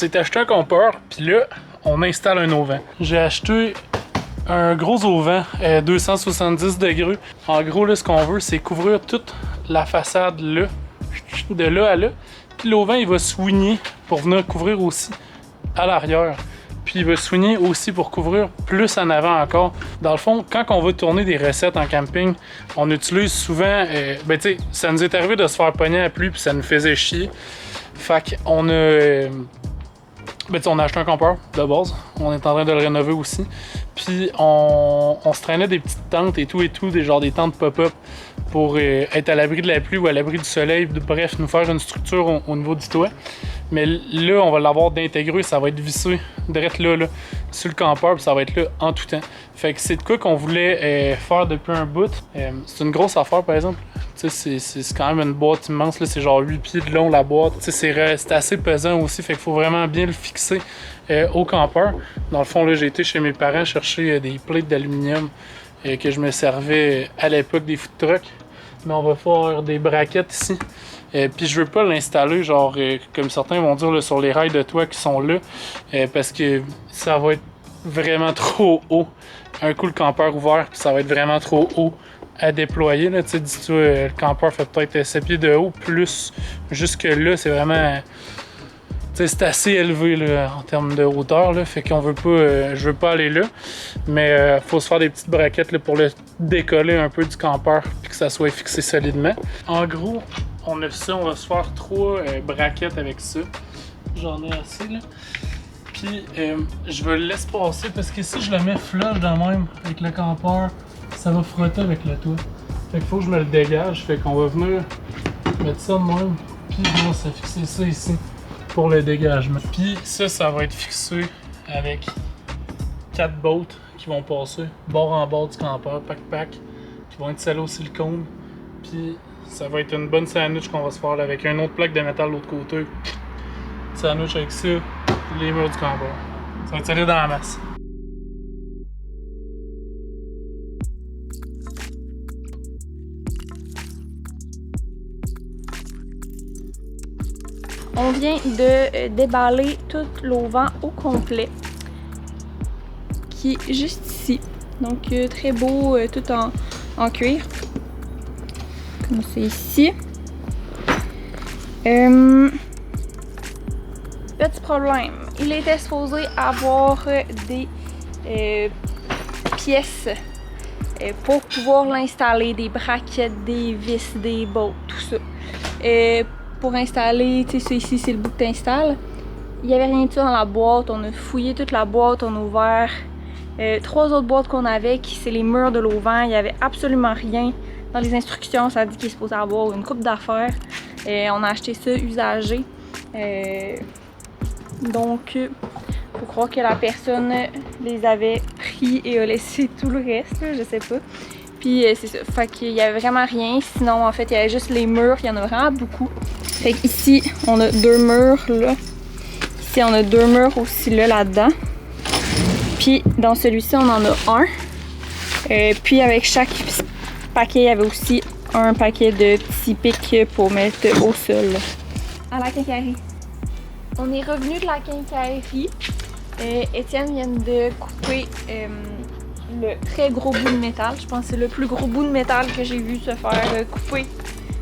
C'est acheté un compteur, puis là, on installe un auvent. J'ai acheté un gros auvent, 270 degrés. En gros, là, ce qu'on veut, c'est couvrir toute la façade là, de là à là. Puis l'auvent, il va swinger pour venir couvrir aussi à l'arrière. Puis il va swinger aussi pour couvrir plus en avant encore. Dans le fond, quand on va tourner des recettes en camping, on utilise souvent... ben tu sais, ça nous est arrivé de se faire pogner à la pluie, puis ça nous faisait chier. Fait qu'on a... ben, on a acheté un campeur de base. On est en train de le rénover aussi. Puis on se traînait des petites tentes et tout, des tentes pop-up pour être à l'abri de la pluie ou à l'abri du soleil. Bref, nous faire une structure au niveau du toit. Mais là, on va l'avoir d'intégré, ça va être vissé direct là, sur le campeur, puis ça va être là en tout temps. Fait que c'est de quoi qu'on voulait faire depuis un bout. C'est une grosse affaire, par exemple. C'est quand même une boîte immense, c'est genre 8 pieds de long la boîte. C'est assez pesant aussi, fait qu'il faut vraiment bien le fixer au campeur. Dans le fond, là, j'ai été chez mes parents chercher des plates d'aluminium que je me servais à l'époque des food trucks. Mais on va faire des braquettes ici. Puis je veux pas l'installer genre comme certains vont dire là, sur les rails de toit qui sont là parce que ça va être vraiment trop haut. Un coup le campeur ouvert, puis ça va être vraiment trop haut à déployer. Tu sais, dis-toi, le campeur fait peut-être 7 pieds de haut, plus jusque là, c'est vraiment... c'est assez élevé là, en termes de hauteur, là, fait qu'on veut pas, je veux pas aller là, mais faut se faire des petites braquettes là, pour le décoller un peu du campeur puis que ça soit fixé solidement. En gros, on a ça, on va se faire 3 braquettes avec ça. J'en ai assez là. Puis je vais le laisser passer parce que si je le mets flush de même avec le campeur, ça va frotter avec le toit. Fait qu'il faut que je me le dégage, fait qu'on va venir mettre ça de même, puis on va fixer ça ici pour le dégagement. Puis ça va être fixé avec 4 bottes qui vont passer bord en bord du campeur, pack, qui vont être scellés au silicone. Puis ça va être une bonne sandwich qu'on va se faire là, avec une autre plaque de métal de l'autre côté. Sandwich avec ça, les murs du campeur. Ça va être scellé dans la masse. On vient de déballer tout l'auvent au complet, qui est juste ici. Donc très beau, tout en cuir, comme c'est ici. Petit problème, il était supposé avoir des pièces pour pouvoir l'installer, des braquettes, des vis, des bottes, tout ça. Pour installer, tu sais, ça ici, c'est le bout que tu installes. Il n'y avait rien de ça dans la boîte. On a fouillé toute la boîte, on a ouvert 3 autres boîtes qu'on avait, qui c'est les murs de l'auvent. Il n'y avait absolument rien dans les instructions. Ça dit qu'il est supposé avoir une coupe d'affaires. On a acheté ça usagé. Donc, faut croire que la personne les avait pris et a laissé tout le reste, là, je sais pas. Puis c'est ça, fait qu'il y avait vraiment rien. Sinon, en fait, il y avait juste les murs, il y en a vraiment beaucoup. Fait qu'ici, on a 2 murs là. Ici, on a 2 murs aussi là-dedans. Puis dans celui-ci, on en a un. Puis avec chaque paquet, il y avait aussi un paquet de petits pics pour mettre au sol. À la quincaillerie. On est revenu de la quincaillerie. Étienne vient de couper le très gros bout de métal. Je pense que c'est le plus gros bout de métal que j'ai vu se faire couper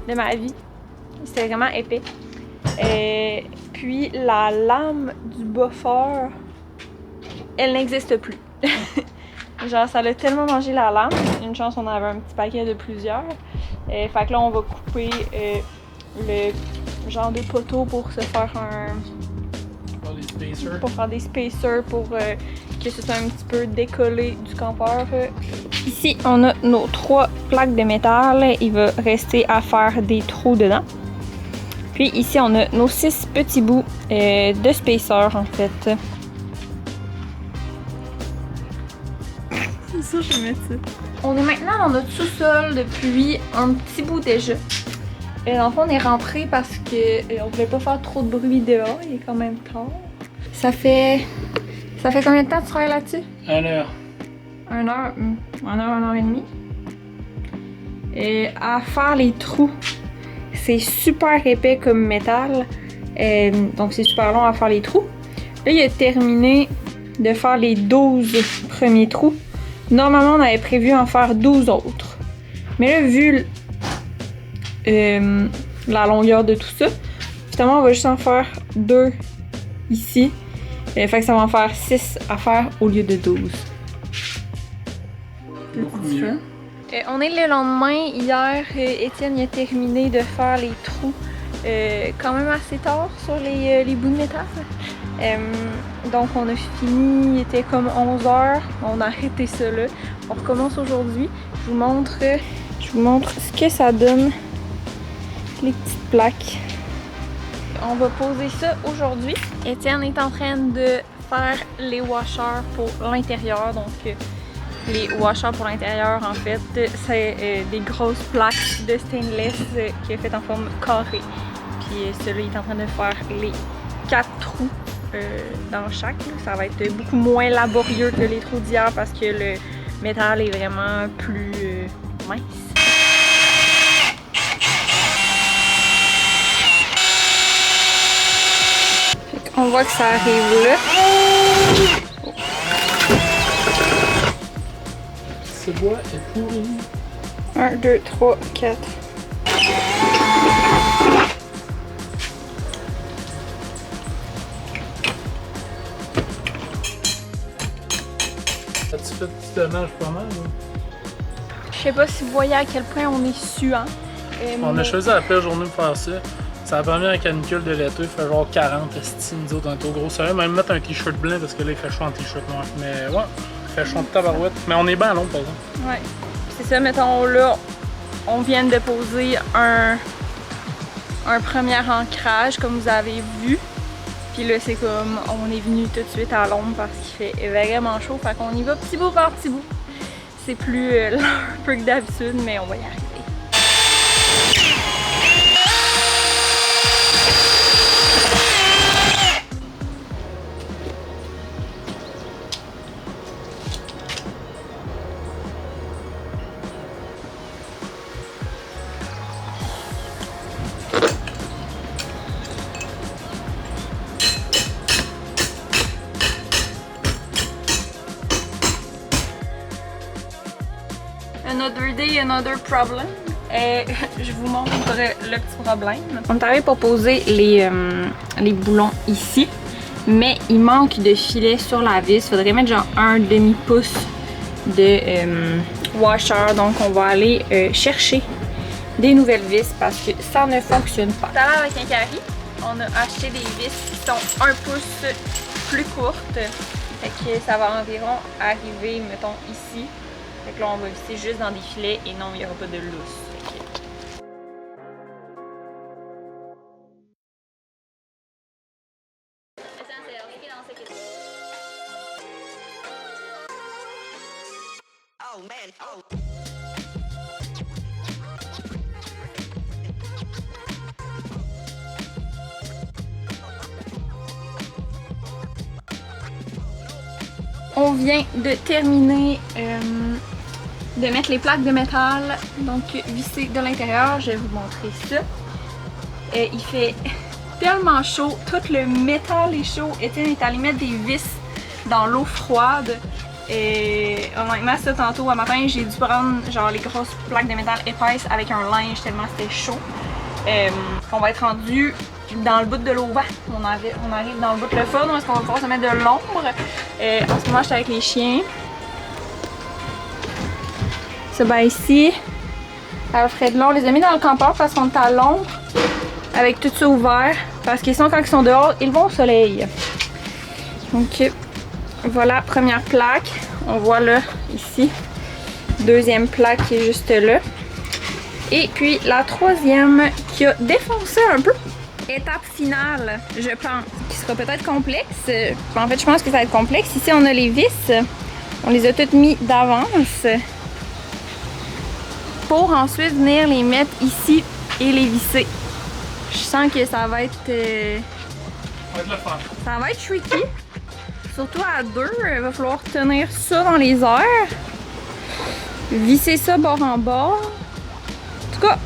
de ma vie. C'était vraiment épais. Puis la lame du buffer, elle n'existe plus. Genre, ça l'a tellement mangé la lame. Une chance, on avait un petit paquet de plusieurs. Fait que là, on va couper le genre de poteau pour se faire pour faire des spacers pour que ce soit un petit peu décollé du campeur. Ici, on a nos 3 plaques de métal. Il va rester à faire des trous dedans. Puis ici, on a nos 6 petits bouts de spacer en fait. C'est ça, je vais mettre ça. On est maintenant dans notre sous-sol depuis un petit bout déjà. Dans le fond, on est rentré parce que on voulait pas faire trop de bruit dehors. Il est quand même tard. Ça fait combien de temps que tu travailles là-dessus? 1 heure. 1 heure? 1 heure et demie. Et à faire les trous, c'est super épais comme métal. Donc c'est super long à faire les trous. Là, il a terminé de faire les 12 premiers trous. Normalement, on avait prévu en faire 12 autres. Mais là, vu la longueur de tout ça, finalement, on va juste en faire 2 ici. Fait que ça va en faire 6 à faire au lieu de 12. On est le lendemain. Hier, Étienne a terminé de faire les trous quand même assez tard sur les bouts de métal. Donc on a fini, il était comme 11h, on a arrêté ça là. On recommence aujourd'hui. Je vous montre ce que ça donne, les petites plaques. On va poser ça aujourd'hui. Étienne est en train de faire les washers pour l'intérieur. Donc les washers pour l'intérieur, en fait, c'est des grosses plaques de stainless qui est fait en forme carrée. Puis celui-là, il est en train de faire les 4 trous dans chaque. Ça va être beaucoup moins laborieux que les trous d'hier parce que le métal est vraiment plus mince. On voit que ça arrive là. Ce bois est pourri. 1, 2, 3, 4. As-tu fait du dommage pas mal? Hein? Je sais pas si vous voyez à quel point on est suant. On a choisi la pire journée pour faire ça. C'est la première canicule de l'été, il fait genre 40 esti, nous autres on est au gros soleil. Même mettre un t-shirt blanc parce que là il fait chaud en t-shirt noir. Mais ouais, il fait chaud en tabarouette. Mais on est bien long par exemple. Ouais. C'est ça, mettons là, on vient de poser un premier ancrage comme vous avez vu. Puis là c'est comme, on est venu tout de suite à l'ombre parce qu'il fait vraiment chaud. Fait qu'on y va petit bout par petit bout. C'est plus lent un peu que d'habitude, mais on va y arriver. Another day, another problem. Je vous montre le petit problème. On est arrivé pour poser les boulons ici, mais il manque de filet sur la vis. Il faudrait mettre genre un demi-pouce de washer. Donc on va aller chercher des nouvelles vis parce que ça ne fonctionne pas. Tout à l'heure avec un carré, on a acheté des vis qui sont 1 pouce plus courtes. Fait que ça va environ arriver, mettons, ici. Fait que là, on va visser juste dans des filets et non, il n'y aura pas de lousse. Oh man, oh. On vient de terminer de mettre les plaques de métal, donc vissées de l'intérieur. Je vais vous montrer ça. Il fait tellement chaud, tout le métal est chaud. Étienne est allé mettre des vis dans l'eau froide. Et honnêtement, ça tantôt, à matin, j'ai dû prendre genre les grosses plaques de métal épaisses avec un linge tellement c'était chaud. On va être rendu dans le bout de l'auvent. On arrive dans le bout de le fun, où est-ce qu'on va pouvoir se mettre de l'ombre. En ce moment, je suis avec les chiens. Ça, ben ici, Alfred, là, on les a mis dans le campeur parce qu'on est à l'ombre, avec tout ça ouvert. Parce qu'ils sont, quand ils sont dehors, ils vont au soleil. Donc, voilà, première plaque. On voit là, ici. Deuxième plaque qui est juste là. Et puis la troisième qui a défoncé un peu. Étape finale, je pense, qui sera peut-être complexe. En fait, je pense que ça va être complexe. Ici, on a les vis. On les a toutes mis d'avance. Pour ensuite venir les mettre ici et les visser. Je sens que ça va être... ça va être tricky. Surtout à deux, il va falloir tenir ça dans les airs. Visser ça bord en bord. En tout cas,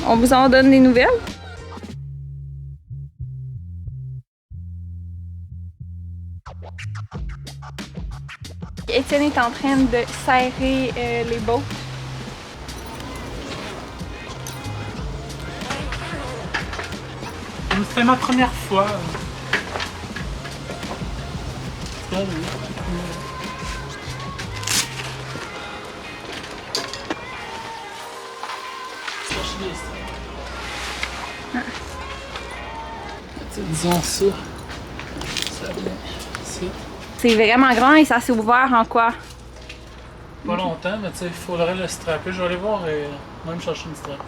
on vous en donne des nouvelles. Étienne est en train de serrer les bottes. C'était ma première fois. Disons ça. Ça vient ici. C'est vraiment grand et ça s'est ouvert en quoi? Pas longtemps, mais tu sais, il faudrait le strapper. Je vais aller voir et même chercher une strap.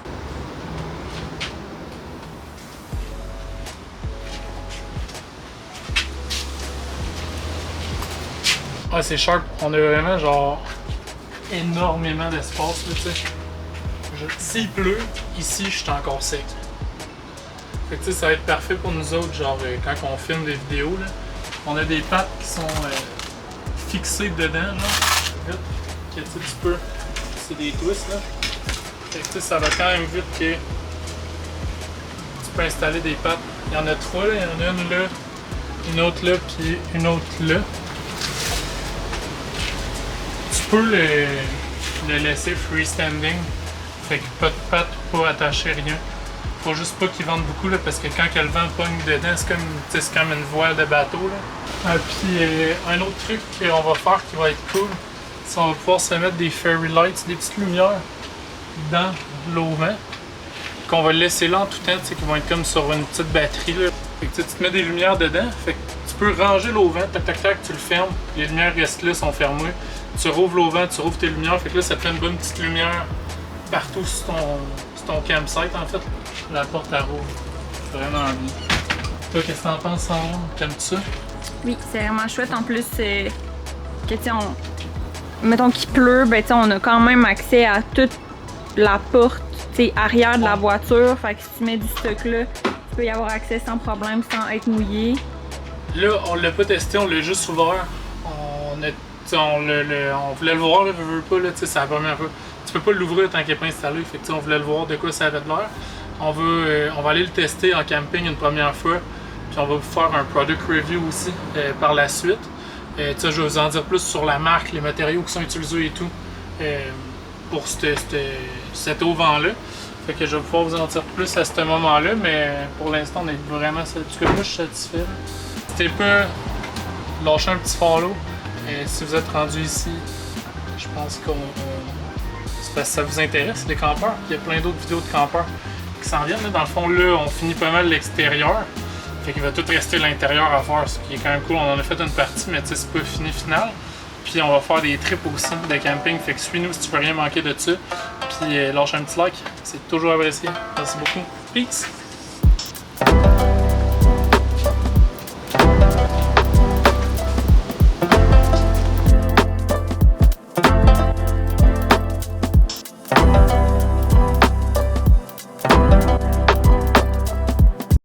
Ah, c'est sharp. On a vraiment genre énormément d'espace là, tu sais. S'il pleut, ici, je suis encore sec. Fait que tu sais, ça va être parfait pour nous autres, genre quand on filme des vidéos là. On a des pattes qui sont fixées dedans, genre. Vite. Que tu peux. C'est des twists là. Fait que tu sais, ça va quand même vite que tu peux installer des pattes. Il y en a trois là, il y en a une là, une autre là, puis une autre là. Tu peux le laisser freestanding. Fait que pas de pattes, pas attaché, rien. Faut juste pas qu'ils vendent beaucoup là, parce que quand le vent pogne dedans, c'est comme une voile de bateau. Là. Puis un autre truc qu'on va faire qui va être cool, c'est qu'on va pouvoir se mettre des fairy lights, des petites lumières dans l'auvent, qu'on va laisser là en tout temps, qui vont être comme sur une petite batterie. Là. Fait que tu te mets des lumières dedans, fait que tu peux ranger l'auvent, tac tac tac, tu le fermes, les lumières restent là, sont fermées. Tu rouvres l'auvent, tu rouvres tes lumières, fait que là ça fait une bonne petite lumière partout sur ton campsite en fait. La porte à rouvre. Vraiment bien. Toi, qu'est-ce que t'en penses, Sandra? T'aimes-tu ça? Oui, c'est vraiment chouette. En plus, que tu mettons qu'il pleut, ben on a quand même accès à toute la porte arrière de la voiture. Fait que si tu mets du stock là, tu peux y avoir accès sans problème, sans être mouillé. Là, on l'a pas testé, on l'a juste ouvert. On voulait le voir, là, veux pas, là, c'est la première fois. Tu peux pas l'ouvrir tant qu'il n'est pas installé, fait que on voulait le voir de quoi ça avait de l'air. On va aller le tester en camping une première fois, puis on va vous faire un product review aussi par la suite. Je vais vous en dire plus sur la marque, les matériaux qui sont utilisés et tout pour cet auvent-là. Fait que je vais pouvoir vous en dire plus à ce moment-là, mais pour l'instant, on est vraiment satisfait. Moi, je suis satisfait. N'hésitez pas à lâcher un petit follow. Si vous êtes rendu ici, je pense que c'est parce que ça vous intéresse, les campeurs. Il y a plein d'autres vidéos de campeurs qui s'en viennent. Là. Dans le fond, là, on finit pas mal l'extérieur. Fait qu'il va tout rester l'intérieur à faire, ce qui est quand même cool. On en a fait une partie, mais tu sais, c'est pas fini final. Puis on va faire des trips aussi de camping. Fait que suis-nous si tu veux rien manquer de ça. Puis lâche un petit like, c'est toujours apprécié. Merci beaucoup. Peace!